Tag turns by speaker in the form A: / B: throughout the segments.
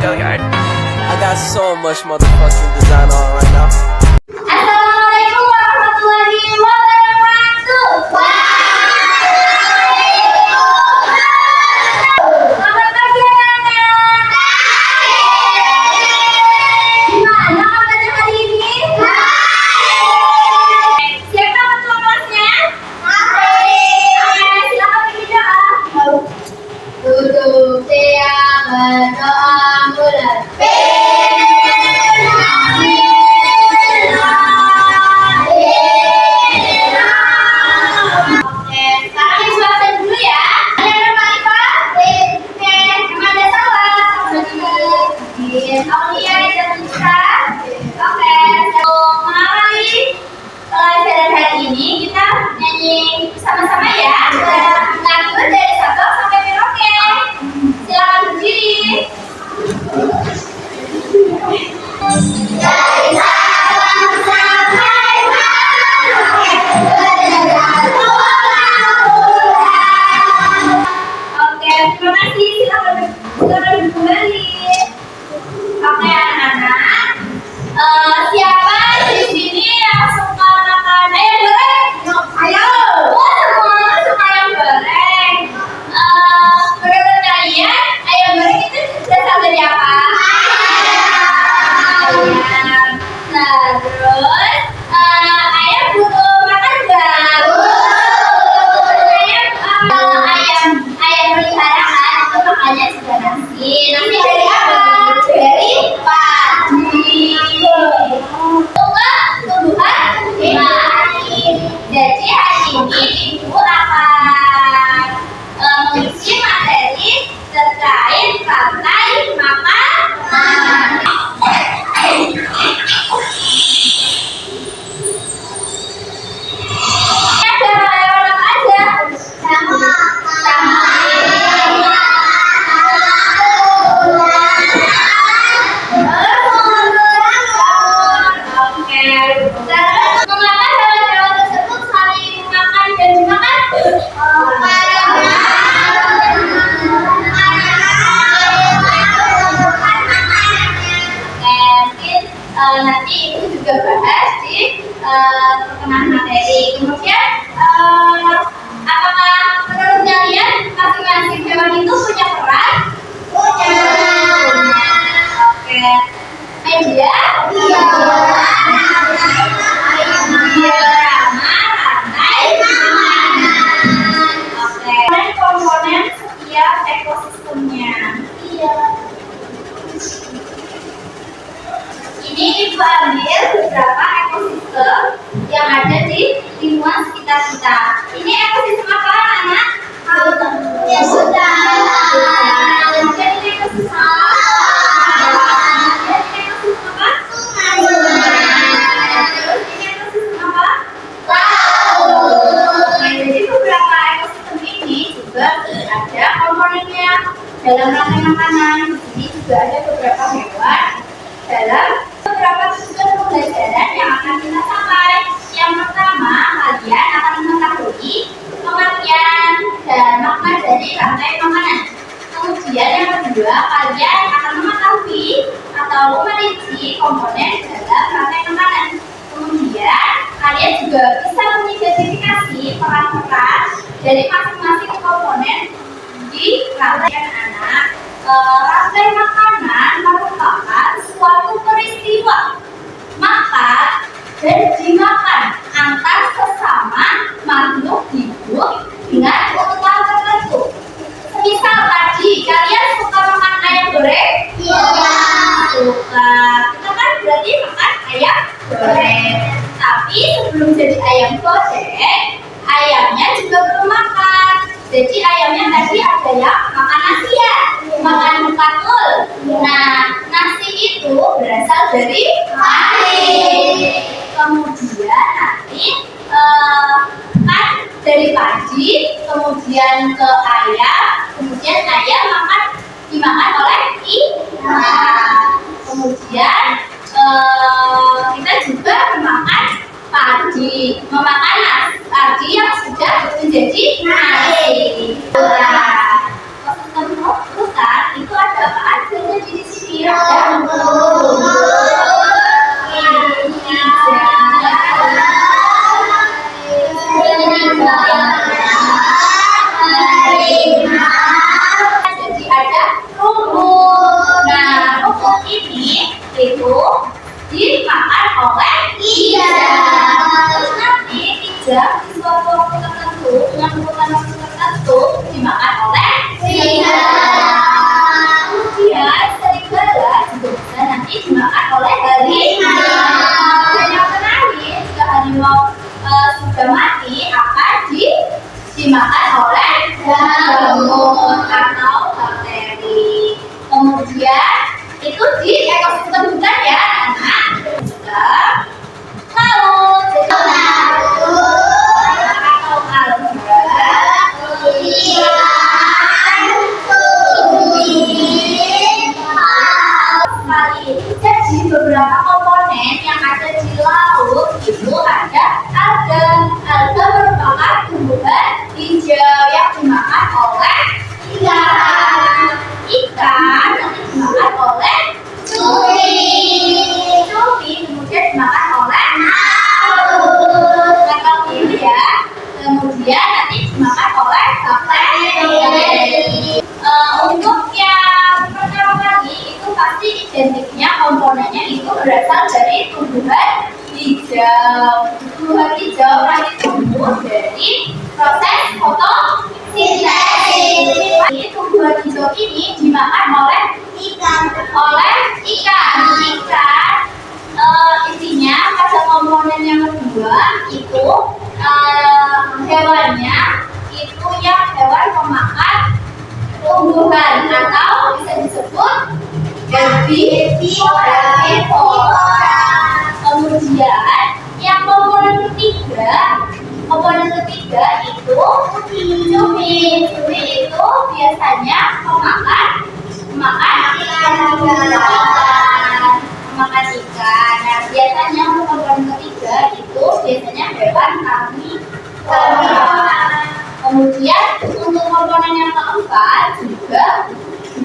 A: Hilliard. I got so much motherfucking design on right now.
B: Assalamualaikum warahmatullahi wabarakatuh. Selamat pagi anak-anak. Gimana kabarnya hari ini? Siapa ketua kelasnya? Oke, silakan bikin doa. Duduk siap berdoa mulai. Pelajaran hari ini kita nyanyi bersama-sama ya. Lagu dari Sabang sampai Merauke. Silakan berdiri. Dari Sabang sampai Merauke. Oke, terima kasih. Silakan kembali. Oke, anak-anak. Siapa di sini yang suka makan ayam goreng? Ayo. Oh, semua suka ayam goreng. Menurut kalian ayam goreng itu berasal dari apa? Ayam. Nah, terus ayam butuh makan nggak? Ayam peliharaan itu makannya juga nasi. Nasi dari apa? Dari padi. Tumbuhan lain. Jadi hari ini ibu akan mengisi materi terkait rantai makanan. Ada hewan apa aja? Sama. Mengapa hewan-hewan tersebut saling makan dan dimakan? Nanti itu juga bahas di pertemuan materi. Kemudian apakah menurut kalian masing-masing hewan itu punya peran? Punya. Oke. Media? Iya. Komponen setiap ekosistemnya. Iya. Ini ibu ambil beberapa ekosistem yang ada di lingkungan sekitar kita. Ini ekosistem apa, anak? Ya sudah. Kemudian ini ekosistem apa? Terus ini ekosistem apa? Jadi beberapa ekosistem ini juga ada komponennya dalam rantai makanan. Di sini juga ada beberapa hewan dalam beberapa tujuan pembelajaran yang akan kita capai. Yang pertama, kalian akan mengetahui pengertian dan makna dari rantai makanan. Kemudian yang kedua, kalian akan mengetahui atau merinci komponen dalam rantai makanan. Kemudian kalian juga bisa mengidentifikasi peran-peran dari masing-masing komponen di rantai anak. Rantai makanan merupakan suatu peristiwa makan dan dimakan antar sesama makhluk hidup dengan urutan tertentu. Misal tadi kalian suka makan ayam goreng? Iya. Suka. Kita kan berarti makan ayam goreng. Tapi sebelum jadi ayam goreng, ayamnya juga belum makan. Jadi ayamnya tadi ada yang makan nasi ya, makan mukakul. Nah, nasi itu berasal dari padi. Kemudian nanti kan dari padi, kemudian ke ayam, kemudian ayam dimakan oleh ikan. Kemudian kita juga memakan padi, memakan padi yang sudah menjadi nasi. Nah, ekosistem hutan itu ada apa aja di sini? ada jadi ada rumput. Nah, rumput ini itu dimakan oleh iga. Terus nanti iga di suatu waktu tertentu dengan urutan waktu tertentu dimakan oleh serigala. Kemudian serigala juga bisa nanti dimakan oleh harimau. Dan yang terakhir jika harimau sudah mati akan dimakan oleh jamur atau bakteri. Kemudian itu di ekosistem hutan ya anak. Laut atau jadi beberapa komponen yang ada di laut itu ada alga. Alga merupakan tumbuhan hijau yang dimakan oleh ikan. Ikan nanti dimakan oleh cumi. Cumi kemudian dimakan oleh laut ini ya. Kemudian nanti dimakan oleh bakteri. Untuk yang pertama kali itu pasti identiknya komponennya itu berasal dari tumbuhan hijau. Tumbuhan hijau nanti tumbuh dari proses fotosintesis. Tumbuhan hijau ini dimakan oleh ikan. Intinya pada komponen yang kedua itu hewannya itu yang hewan pemakan tumbuhan atau bisa disebut herbivora. Kemudian yang komponen ketiga itu cumi. Cumi itu biasanya memakan ikan. Nah, biasanya untuk komponen ketiga itu biasanya hewan karnivora. Kemudian untuk komponen yang keempat juga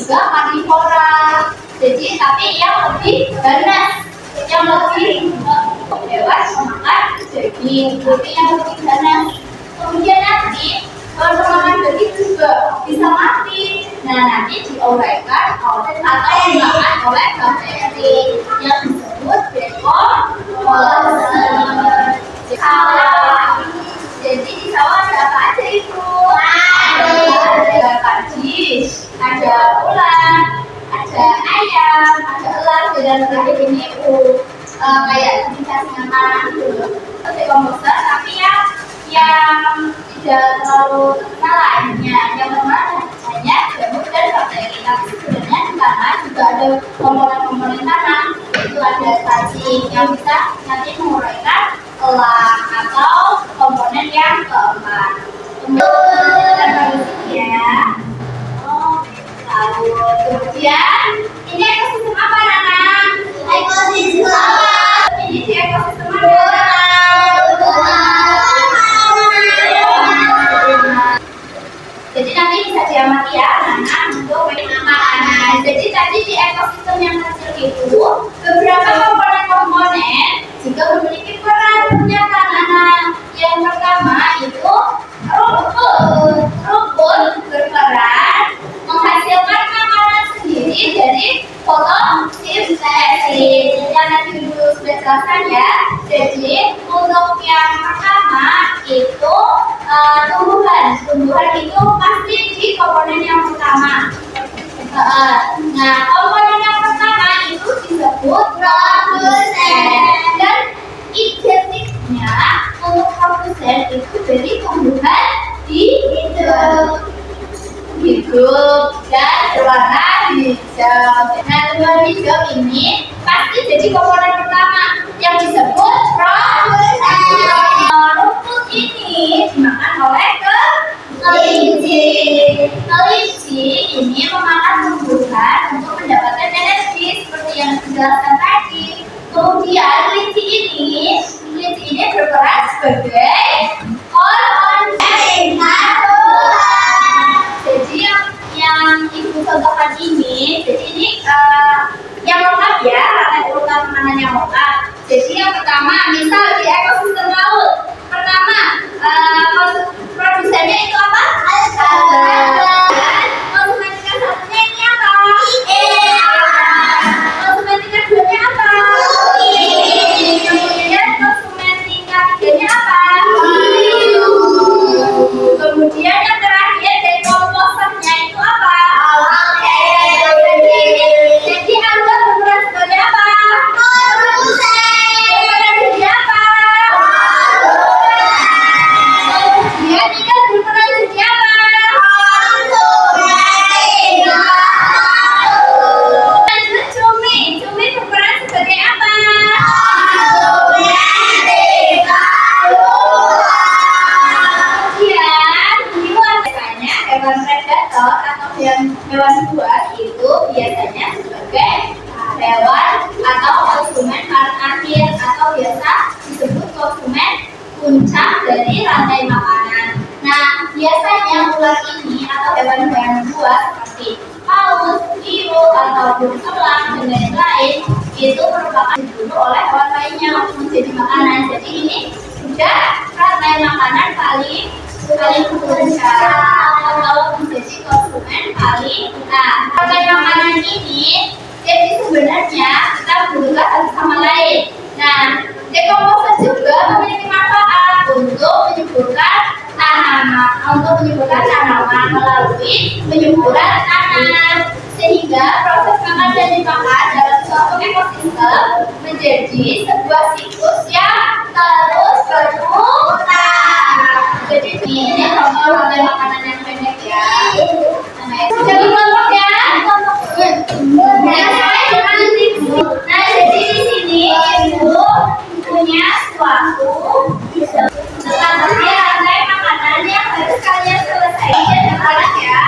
B: karnivora. Jadi tapi yang lebih ganas, yang lebih hewan memakan daging, tapi yang lebih ganas. Kemudian nanti hewan pemakan daging juga bisa mati. Nah, nanti diuraikan atau dimakan oleh bakteri yang disebut decomposer. Jadi di sawah ada apa aja itu? Ada padi, ada ulat, ada ayam, ada elang, dan terakhir ini kayak dikasih nama decomposer, tapi yang tidak terlalu terkenal lainnya. Yang terkenal hanya jamur dan bakteri. Tapi sebenarnya di sana juga ada komponen-komponen tanah. Itu ada cacing yang bisa nanti menguraikan elang atau komponen yang keempat. Kemudian ya. Kemudian ini ekosistem apa Nana? Ekosistem apa? Ini di ekosistem apa? Jadi nanti bisa diamati ya Nana untuk makanan. Jadi tadi di ekosistem yang kecil itu beberapa komponen-komponen juga memiliki peran nyata Nana. Yang pertama itu rumput berperan menghasilkan makanan sendiri dari fotosintesis. Yang tadi dulu sudah jelaskan ya. Jadi untuk yang pertama itu tumbuhan itu pasti di komponen yang pertama. Nah, komponen yang pertama itu disebut produsen, dan identiknya untuk produsen itu dari tumbuhan hidup dan berwarna hijau. Nah, tumbuhan hijau ini pasti jadi komponen pertama yang disebut produsen. Rumput ini dimakan oleh kelinci. Kelinci ini memakan tumbuhan untuk mendapatkan energi seperti yang dijelaskan tadi. Kemudian kelinci ini berperan sebagai hormon jadi yang ibu contohkan ini, jadi ini menjadi rantai makanan. Nah, biasanya ular ini atau hewan-hewan buas seperti paus, hiu, atau burung elang dan lain-lain itu merupakan dibunuh oleh hewan lainnya untuk menjadi makanan. Jadi ini sudah rantai makanan paling puncak atau menjadi konsumen paling. Nah, rantai makanan ini jadi sebenarnya kita butuhkan satu sama lain. Nah, dekomposa juga memiliki manfaat untuk menyuburkan tanaman melalui penyuburan tanah, sehingga proses makan dan dimakan dalam suatu ekosistem menjadi sebuah siklus yang terus berputar. Jadi ini contoh rantai makanan yang pendek ya. Jadi contoh ya. Nah, jadi di sini ibu punya suatu rantai makanan yang harus kalian selesaikan sekarang ya.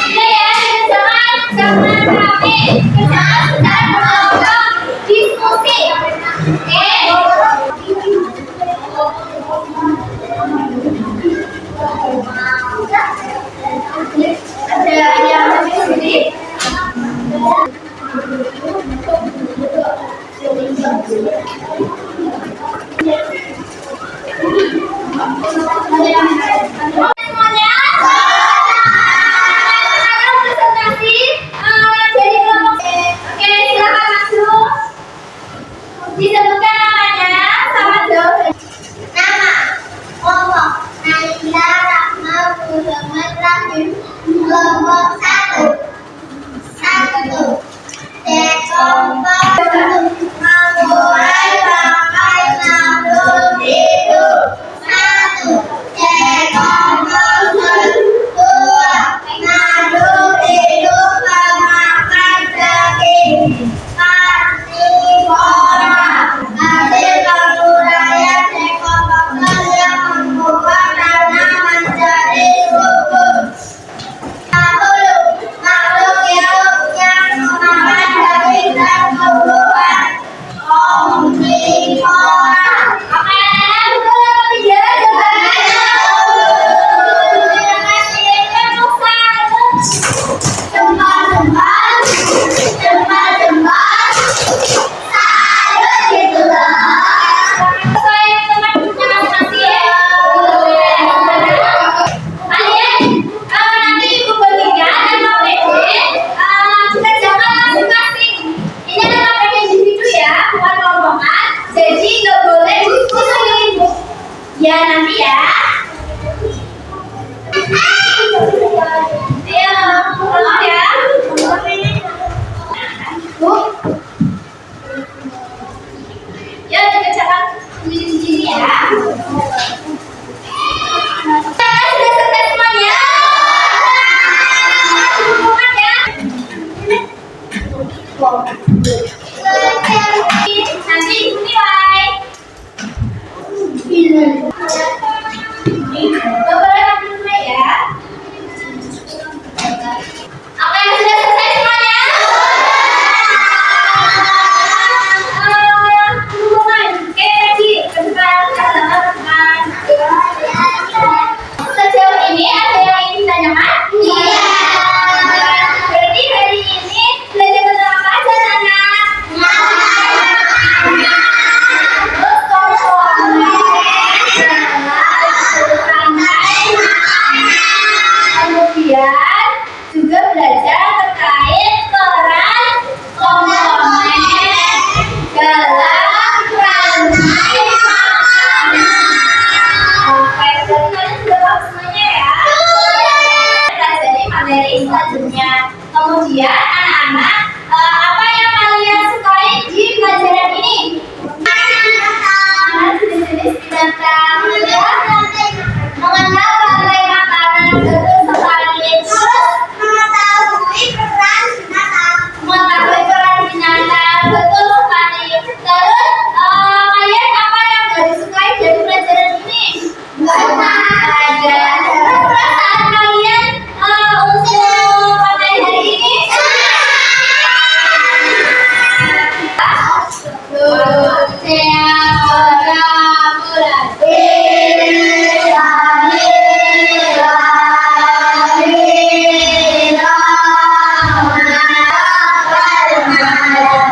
B: Ini ya, jangan kami sedang melakukan diskusi. Ada yang lebih sedih? Disebutkan namanya sama jawab. Nama kelompok Naila Rahma Muhammad Rahim. Kelompok satu kelompok memulai pakai makhluk hidup. Kelompok kedua makhluk hidup memakan daging. Hasil penguraian dekomposer yang membuat tanah menjadi subur. Makhluk hidup yang memakan daging dan tumbuhan. Omnivora. Ya nanti ya. Tolong ya. Bu. Ya dikerjakan sendiri ya. Sudah selesai semuanya. Hubungan ya. Nanti nilai. Beberapa dulu ya. Apa yang sudah selesai semuanya? Hubungan kayak tadi sejauh ini ada yang ingin ditanyakan? Iya. Berarti hari ini belajar tentang apa aja anak? Terus Bye.